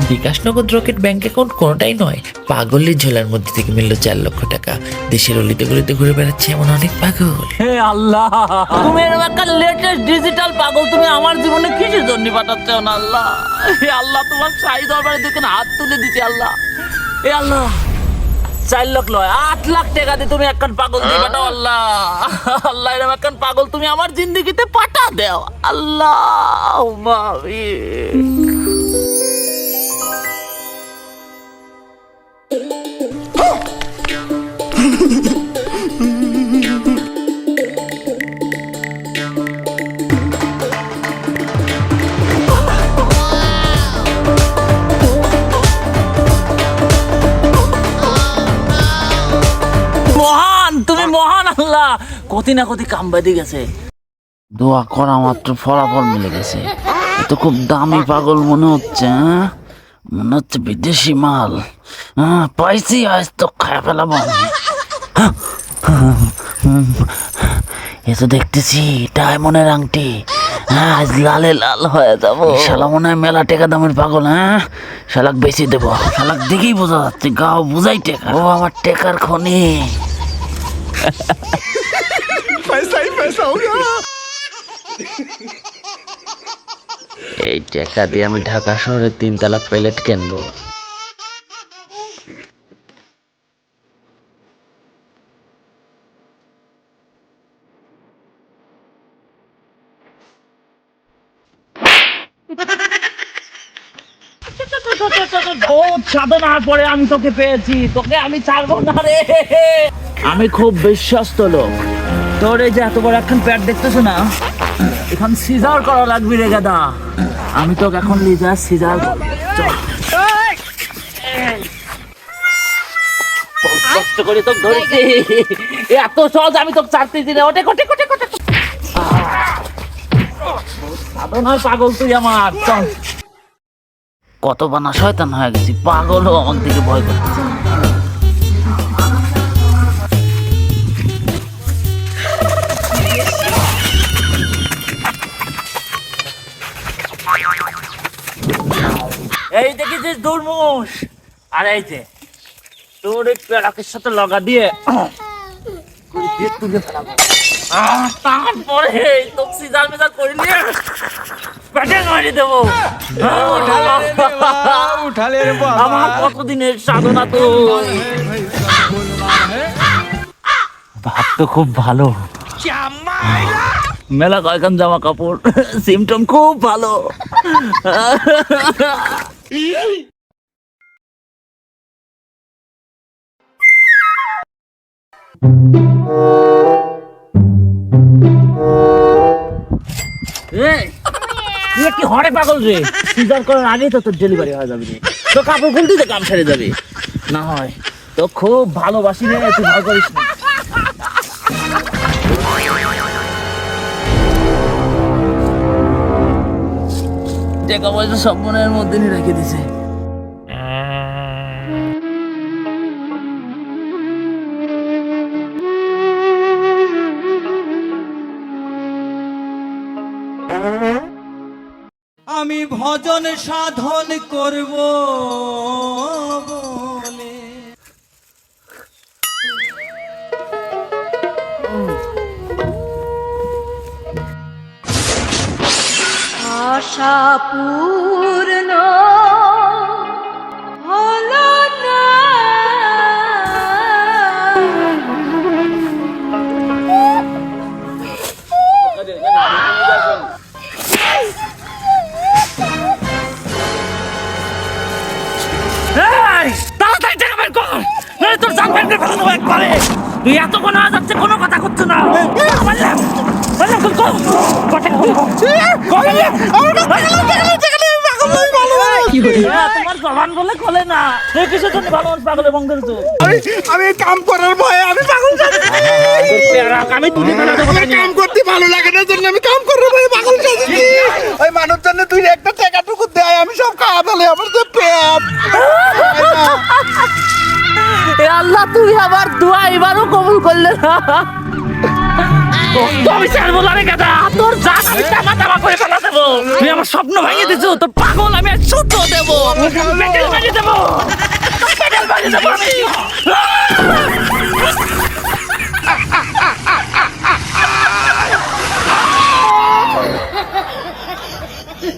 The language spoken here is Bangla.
বিকাশ নগদ রকেট ব্যাংক অ্যাকাউন্ট কোনোটাই নয়, পাগলের ঝোলার মধ্যে থেকে মিলল 4 লক্ষ টাকা। দেশের অলিতে গলিতে ঘুরে বেড়াচ্ছে এমন অনেক পাগল। হে আল্লাহ, তুমি এরকম একটা লেটেস্ট ডিজিটাল পাগল তুমি আমার জীবনে কিসের জন্য পাঠাচ্ছ না আল্লাহ? হে আল্লাহ, তোমার শাহী দরবারে দেখে হাত তুলে দিচ্ছি আল্লাহ। হে আল্লাহ, 4 লক্ষ নয় 8 লাখ টাকা দিয়ে তুমি একখান পাগল দিয়ে পাঠাও আল্লাহ। আল্লাহ, এরকম একখান পাগল তুমি আমার জিন্দগিতে পাঠা দেও আল্লাহ। মহান, তুমি মহান আল্লাহ। কতি না কতি কাম বেঁধে গেছে, দোয়া করা মাত্র ফলাফল মিলে গেছে। তো খুব দামি পাগল মনে হচ্ছে, মনে হচ্ছে বিদেশি মাল। পাইছি, আজ তো খায় ফেলাবো। এ তো দেখতেছি ডায়মন্ডের আংটি, আজ লালে লাল হয়ে যাবো। শালা মনে হয় মেলা টেকা দামের পাগল। শালাক বেশি দেবো, শালাক দেখেই বোঝা যাচ্ছে গাও বুঝাই টেকা। ও আমার টেকার খনি। এই টাকা দিয়ে আমি ঢাকা শহরে 3 তলা প্লেট কিনবো। সাধনার পরে আমি তোকে পেয়েছি, তোকে আমি ছাড়বো না রে। আমি খুব বিশ্বস্ত লোক। তোর এই যে এত বড় এখন প্যাট দেখতেছো না, এখন সিজার করা লাগবে রে গাদা। আমি তোকে এখন লিজার সিজার কষ্ট করে তোকে ধরেছি। এত সহজ আমি তোকে ছাড়তেছি না। ওটে কোটে কোটে কোটে সাধনায় পাগল তুই আমার। চল, কত বানা শয়তান হয়ে গেছি, পাগলও আমার দিকে ভয় করতেছে। এই দেখেছিস দুর্মুষ, আর এই যে তোর এই পেড়াকের সাথে লগা দিয়ে তুলে ফেলাবো। তারপরে তোকে সিজার মিজার করে নিয়ে পেটে মারি দেবো। আমার কতদিনের সাধনা তো। ভাব তো খুব ভালো, মেলা কয়েকখান জামা কাপড়, সিমটম খুব ভালো। কি হরে পাগল রে, সিজার করার আগেই তো তোর ডেলিভারি হয়ে যাবে রে। তো কাপড় খুলতে তো কাম সেরে যাবে না হয়। তো খুব ভালোবাসি রে, তুই ভয় করিস না। টাকা পয়সা সব মনের মধ্যে নিয়ে রেখে দিছে। আমি ভজন সাধন করব বলে আশা পূর্ণ হলো না। তাড়াতাড়ি টাকা বের কর, নইলে তোর জান বের করে ফেলে দেবো একবারে। তুই এত কোনো যাচ্ছে, কোনো কথা করছো না। তোমার জবান বলে খোলে না। তুই কিসের জন্য ভালো মানুষ পাগল এবং ধরেছো? আমি কাম করার ভয়ে আমি পাগল। আমি তুলি কাম করতে ভালো লাগে না জন্য আমি কাম করার ভয়ে পাগল সাজেছি। ওই মানুষ জন্য তুই একটা টাকাটুকু দেয়, আমি সব খাওয়া ফেলে আমার যে পেট। আল্লাহ, তুই আবার দোয়া এবারও কবুল করলে না। তো আমি ছাড়বো না রে গাদা, তোর জান আমি তামা তামা করে ফেলা দেবো। তুই আমার স্বপ্ন ভেঙে দিছো, তোর পাগল আমি আর ছোট দেবো, মেটেল ভেঙে দেবো।